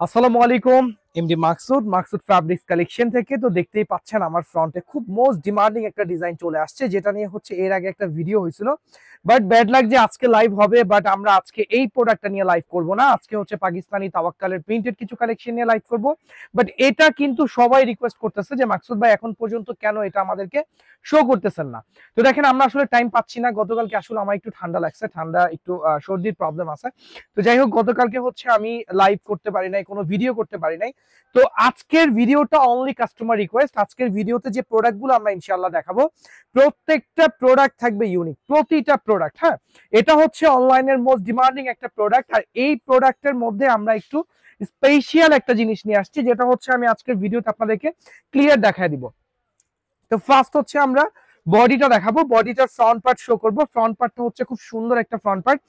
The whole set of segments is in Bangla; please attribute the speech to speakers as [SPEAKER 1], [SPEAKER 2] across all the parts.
[SPEAKER 1] আসসালামু আলাইকুম। এমডি মাকসুদ ফ্যাব্রিক্স কালেকশন থেকে। তো দেখতেই পাচ্ছেন আমার ফ্রন্টে খুব মোস্ট ডিমান্ডিং একটা ডিজাইন চলে আসছে, যেটা নিয়ে হচ্ছে এর আগে একটা ভিডিও হয়েছিল, বাট ব্যাড লাক যে আজকে লাইভ হবে। বাট আমরা আজকে এই প্রোডাক্টটা নিয়ে লাইভ করব না, আজকে হচ্ছে পাকিস্তানি তাওয়াক্কালের প্রিন্টেড কিছু কালেকশন নিয়ে লাইভ করব। বাট এটা কিন্তু সবাই রিকোয়েস্ট করতেছে যে মাকসুদ ভাই এখন পর্যন্ত কেন এটা আমাদেরকে শো করতেছেন না। তো দেখেন আমরা আসলে টাইম পাচ্ছি না। গতকালকে আসলে আমার একটু ঠান্ডা লাগছে, ঠান্ডা একটু সর্দির প্রবলেম আছে। তো যাই হোক, গতকালকে হচ্ছে আমি লাইভ করতে পারি নাই, কোনো ভিডিও করতে পারি নাই। তো আজকের ভিডিওটা অনলি কাস্টমার রিকোয়েস্ট। আজকের ভিডিওতে যে প্রোডাক্টগুলো আমরা ইনশাআল্লাহ দেখাবো, প্রত্যেকটা প্রোডাক্ট থাকবে ইউনিক, প্রতিটা প্রোডাক্ট। হ্যাঁ, এটা হচ্ছে অনলাইনের মোস্ট ডিমান্ডিং একটা প্রোডাক্ট, আর এই প্রোডাক্টের মধ্যে আমরা একটু স্পেশাল একটা জিনিস নিয়ে আসছি, যেটা হচ্ছে আমি আজকের ভিডিওতে আপনাদেরকে ক্লিয়ার দেখায় দিব। তো ফার্স্ট হচ্ছে আমরা বডিটা দেখাবো, বডিটার ফ্রন্ট পার্ট শো করব। ফ্রন্ট পার্টটা হচ্ছে খুব সুন্দর একটা ফ্রন্ট পার্ট,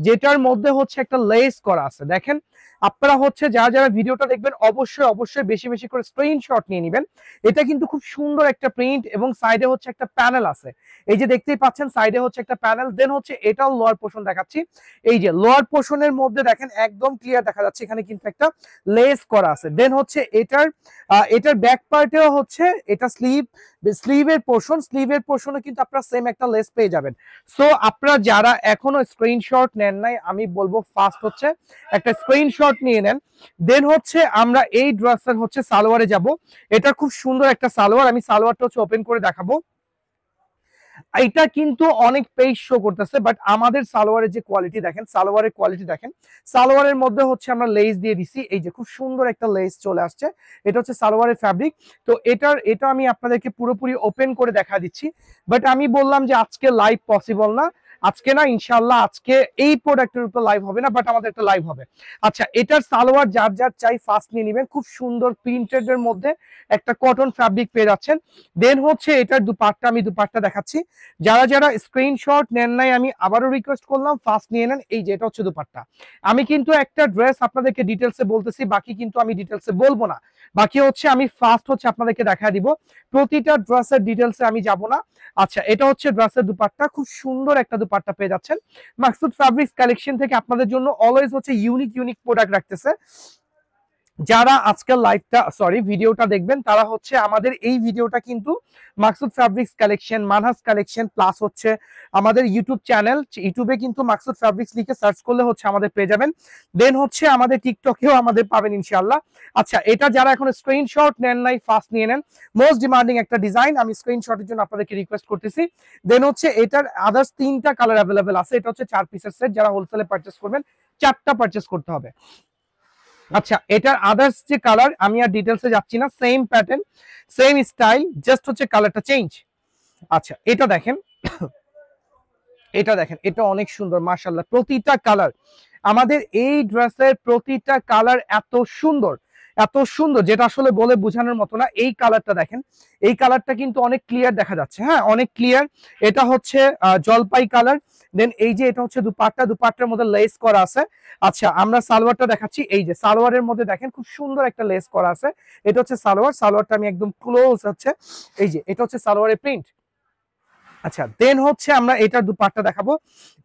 [SPEAKER 1] যেটার মধ্যে হচ্ছে একটা লেস করা আছে। দেখেন আপনারা হচ্ছে যারা যারা ভিডিওটা দেখবেন অবশ্যই অবশ্যই বেশি বেশি করে স্ক্রিনশট নিয়ে নেবেন। এটা কিন্তু খুব সুন্দর একটা প্রিন্ট, এবং সাইডে হচ্ছে একটা প্যানেল আছে। এই যে দেখতেই পাচ্ছেন সাইডে হচ্ছে একটা প্যানেল। দেন হচ্ছে এটাও লোয়ার পোর্শন দেখাচ্ছি। এই যে লোয়ার পোর্শনের মধ্যে দেখেন একদম ক্লিয়ার দেখা যাচ্ছে এখানে কিন্তু একটা লেস করা আছে। দেন হচ্ছে এটার ব্যাক পার্টেও হচ্ছে এটা স্লিভের পোর্শনে কিন্তু আপনারা সেম একটা লেস পেয়ে যাবেন। সো আপনারা যারা এখনো স্ক্রিনশট নেন নাই, আমি বলবো ফার্স্ট হচ্ছে একটা স্ক্রিনশট নিয়ে নেন। দেন হচ্ছে আমরা এই ড্রেসের হচ্ছে সালোয়ারে যাব। এটা খুব সুন্দর একটা সালোয়ার, আমি সালোয়ারটা হচ্ছে ওপেন করে দেখাবো। এটা কিন্তু অনেক পেজ শো করতেছে, বাট আমাদের সালোয়ারের যে কোয়ালিটি দেখেন, সালোয়ারের কোয়ালিটি দেখেন। সালোয়ারের মধ্যে হচ্ছে আমরা লেস দিয়ে দিছি, এই যে খুব সুন্দর একটা লেস চলে আসছে। এটা হচ্ছে সালোয়ারের ফ্যাব্রিক। তো এটা আমি আপনাদেরকে পুরোপুরি ওপেন করে দেখা দিচ্ছি। বাট আমি বললাম যে আজকে লাইভ পসিবল না, আজকে না, ইনশাল্লাহ আজকে এই প্রোডাক্টের উপর লাইভ হবে না, বাট আমাদের একটা লাইভ হবে। আচ্ছা, এটার সালোয়ার যার যার চাই ফার্স্ট নিয়ে নেবেন। খুব সুন্দর প্রিন্টেড এর মধ্যে একটা কটন ফ্যাব্রিক পেয়ে যাচ্ছেন। দেন হচ্ছে এটার দুপাট্টা, আমি দুপাট্টা দেখাচ্ছি। যারা যারা স্ক্রিনশট নেন নাই, আমি আবারও রিকোয়েস্ট করলাম ফার্স্ট নিয়ে নেন। এই যে এটা হচ্ছে দুপাট্টা। আমি কিন্তু একটা ড্রেস আপনাদেরকে ডিটেলসে বলতেছি, বাকি কিন্তু আমি ডিটেলসে বলবো না। বাকি হচ্ছে আমি ফার্স্ট হচ্ছে আপনাদেরকে দেখা দিব, প্রতিটা ড্রেসের ডিটেলসে আমি যাব না। আচ্ছা, এটা হচ্ছে ড্রেসের দুপাট্টা, খুব সুন্দর একটা দুপাট্টা পেয়ে যাচ্ছেন। মাকসুদ ফ্যাব্রিক্স কালেকশন থেকে আপনাদের জন্য অলওয়েজ হচ্ছে ইউনিক ইউনিক প্রোডাক্ট রাখতেছে। যারা আজকের ভিডিওটা দেখবেন, তারা হচ্ছে আমাদের এই ভিডিওটা কিন্তু মাকসুদ ফ্যাব্রিক্স কালেকশন, মানহাজ কালেকশন প্লাস হচ্ছে আমাদের ইউটিউব চ্যানেল, ইউটিউবে কিন্তু মাকসুদ ফ্যাব্রিক্স লিখে সার্চ করলে হচ্ছে আমাদের পেয়ে যাবেন। দেন হচ্ছে আমাদের টিকটকেও আমাদের পাবেন ইনশাআল্লাহ। আচ্ছা, এটা যারা এখন স্ক্রিনশট নেন নাই ফার্স্ট নিয়ে নেন। মোস্ট ডিমান্ডিং একটা ডিজাইন, আমি স্ক্রিনশটের জন্য আপনাদেরকে রিকোয়েস্ট করতেছি। দেন হচ্ছে এটার আদার্স 3টা কালার অ্যাভেলেবেল আছে। এটা হচ্ছে 4 পিসের সেট, যারা হোলসেলে পারচেস করবেন 4টা পারচেস করতে হবে। আচ্ছা, এটার আদার্স যে কালার, আমি আর ডিটেলসে যাচ্ছি না, same pattern same style, just হচ্ছে কালারটা চেঞ্জ। আচ্ছা, এটা দেখেন, এটা অনেক সুন্দর মাশাআল্লাহ। প্রতিটা কালার, আমাদের এই ড্রেসের প্রতিটা কালার এত সুন্দর, এত সুন্দর, যেটা আসলে বলে বোঝানোর মতো না। এই কালারটা দেখেন, এই কালারটা কিন্তু অনেক ক্লিয়ার দেখা যাচ্ছে। হ্যাঁ, অনেক ক্লিয়ার। এটা হচ্ছে জলপাই কালার। দেন এই যে এটা হচ্ছে দুপাট্টা, দুপাট্টার মধ্যে লেস করা আছে। আচ্ছা, আমরা সালোয়ারটা দেখাচ্ছি। এই যে সালোয়ারের মধ্যে দেখেন খুব সুন্দর একটা লেস করা আছে। এটা হচ্ছে সালোয়ার, সালোয়ারটা আমি একদম ক্লোজ হচ্ছে, এই যে এটা হচ্ছে সালোয়ারের প্রিন্ট। আচ্ছা, দেন হচ্ছে আমরা এটার দুপাট্টা দেখাবো।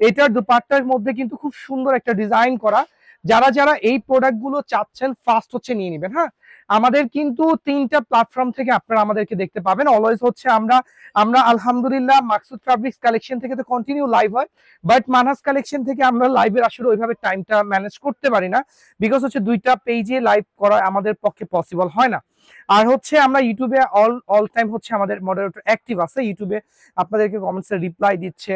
[SPEAKER 1] এটার দুপাট্টার মধ্যে কিন্তু খুব সুন্দর একটা ডিজাইন করা। যারা যারা এই প্রোডাক্ট গুলো চাচ্ছেন ফার্স্ট হচ্ছে নিয়ে নেবেন। হ্যাঁ, আমাদের কিন্তু 3টা প্ল্যাটফর্ম থেকে আপনারা আমাদেরকে দেখতে পাবেন। অলওয়েজ হচ্ছে আমরা আমরা আলহামদুলিল্লাহ মাকসুদ ফ্যাব্রিক্স কালেকশন থেকে তো কন্টিনিউ লাইভ হয়, বাট মানহাজ কালেকশন থেকে আমরা লাইভের আসলে ওইভাবে টাইমটা ম্যানেজ করতে পারি না, বিকজ হচ্ছে 2টা পেজে লাইভ করা আমাদের পক্ষে পসিবল হয় না। আর হচ্ছে আমরা ইউটিউবে অল টাইম হচ্ছে আমাদের মডারেটর অ্যাক্টিভ আছে, ইউটিউবে আপনাদেরকে কমেন্টসে রিপ্লাই দিচ্ছে।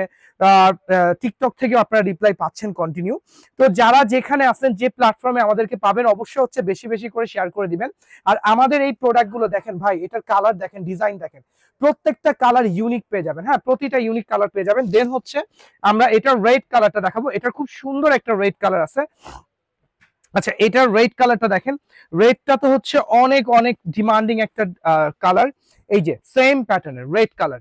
[SPEAKER 1] টিকটক থেকেও আপনারা রিপ্লাই পাচ্ছেন কন্টিনিউ। তো যারা যেখানে আছেন, যে প্ল্যাটফর্মে আমাদেরকে পাবেন, অবশ্যই হচ্ছে বেশি বেশি করে শেয়ার করে দিবেন। আর আমাদের এই প্রোডাক্টগুলো দেখেন ভাই, এটার কালার দেখেন, ডিজাইন দেখেন, প্রত্যেকটা কালার ইউনিক পেয়ে যাবেন। হ্যাঁ, প্রতিটা ইউনিক কালার পেয়ে যাবেন। দেন হচ্ছে আমরা এটার রেড কালারটা দেখাবো। এটার খুব সুন্দর একটা রেড কালার আছে। আচ্ছা, এটার রেড কালারটা দেখেন, রেডটা তো হচ্ছে অনেক অনেক ডিমান্ডিং একটা কালার। এই যে সেম প্যাটার্নের রেড কালার,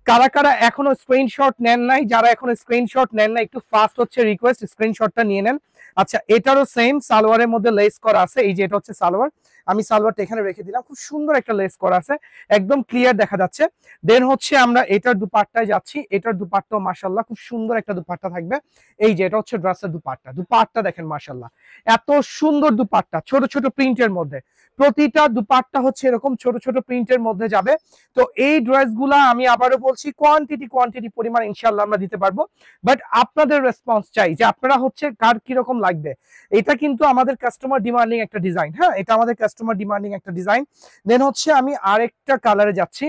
[SPEAKER 1] কারা কারা এখনো স্ক্রিনশট নেন নাই, যারা এখনো স্ক্রিনশট নেন নাই একটু ফাস্ট হচ্ছে রিকোয়েস্ট, স্ক্রিনশটটা নিয়ে নেন। আচ্ছা, এটারও সেম সালোয়ারের মধ্যে লেস করা আছে, এই যে এটা হচ্ছে সালোয়ার, আমি সালোয়ারটা এখানে রেখে দিলাম, খুব সুন্দর একটা লেস করা আছে, একদম ক্লিয়ার দেখা যাচ্ছে। দেন হচ্ছে আমরা এটার দুপাট্টায় যাচ্ছি, এটার দুপাট্টাও মাশাআল্লাহ খুব সুন্দর একটা দুপাট্টা থাকবে। এই যে এটা হচ্ছে ড্রেসের দুপাট্টা, দুপাট্টা দেখেন মাশাআল্লাহ এত সুন্দর দুপাট্টা, ছোট ছোট প্রিন্টের মধ্যে, প্রতিটা দুপাট্টা হচ্ছে এরকম ছোট ছোট প্রিন্টের মধ্যে যাবে। তো এই ড্রেসগুলা আমি আবারও বলছি কোয়ান্টিটি পরিমাণ ইনশাআল্লাহ আমরা দিতে পারবো, বাট আপনাদের রেসপন্স চাই যে আপনারা হচ্ছে কার কিরকম লাগবে। এটা কিন্তু আমাদের কাস্টমার ডিমান্ডিং একটা ডিজাইন, হ্যাঁ এটা আমাদের কাস্টমার ডিমান্ডিং একটা ডিজাইন। দেন হচ্ছে আমি আরেকটা কালারে যাচ্ছি,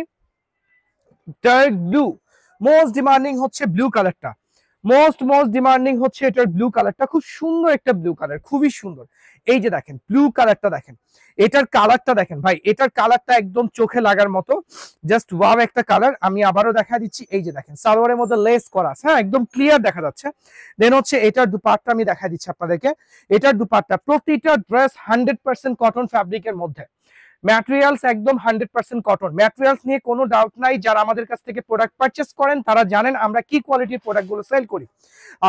[SPEAKER 1] ডার্ক ব্লু, মোস্ট ডিমান্ডিং হচ্ছে ব্লু কালারটা, মোস্ট ডিমান্ডিং হচ্ছে এটার ব্লু কালারটা, খুব সুন্দর একটা ব্লু কালার, খুবই সুন্দর। এই যে দেখেন ব্লু কালারটা দেখেন, এটার কালারটা দেখেন ভাই, এটার কালারটা একদম চোখে লাগার মতো, জাস্ট ওয়াও একটা কালার। আমি আবারও দেখা দিচ্ছি, এই যে দেখেন সালোয়ারের মধ্যে লেস করা আছে, হ্যাঁ একদম ক্লিয়ার দেখা যাচ্ছে। দেন হচ্ছে এটার দুপাট্টা আমি দেখা দিচ্ছি আপনাদেরকে, এটার দুপাট্টা প্রতিটা ড্রেস 100% কটন ফ্যাব্রিকের মধ্যে, ম্যাটেরিয়ালস একদম 100% কটন, ম্যাটেরিয়ালস নিয়ে কোনো ডাউট নাই। যারা আমাদের কাছ থেকে প্রোডাক্ট পারচেস করেন তারা জানেন আমরা কি কোয়ালিটির প্রোডাক্টগুলো সেল করি।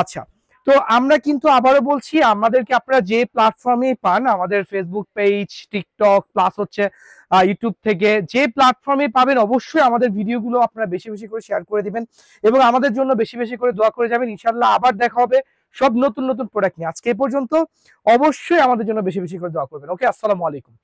[SPEAKER 1] আচ্ছা, তো আমরা কিন্তু আবারও বলছি, আমাদেরকে আপনারা যে প্ল্যাটফর্মে পান, আমাদের ফেসবুক পেজ, টিকটক প্লাস হচ্ছে ইউটিউব থেকে যে প্ল্যাটফর্মে পাবেন, অবশ্যই আমাদের ভিডিওগুলো আপনারা বেশি বেশি করে শেয়ার করে দিবেন এবং আমাদের জন্য বেশি বেশি করে দোয়া করে যাবেন। ইনশাআল্লাহ আবার দেখা হবে সব নতুন নতুন প্রোডাক্ট নিয়ে। আজকে এই পর্যন্ত, অবশ্যই আমাদের জন্য বেশি বেশি করে দোয়া করবেন। ওকে, আসসালামু আলাইকুম।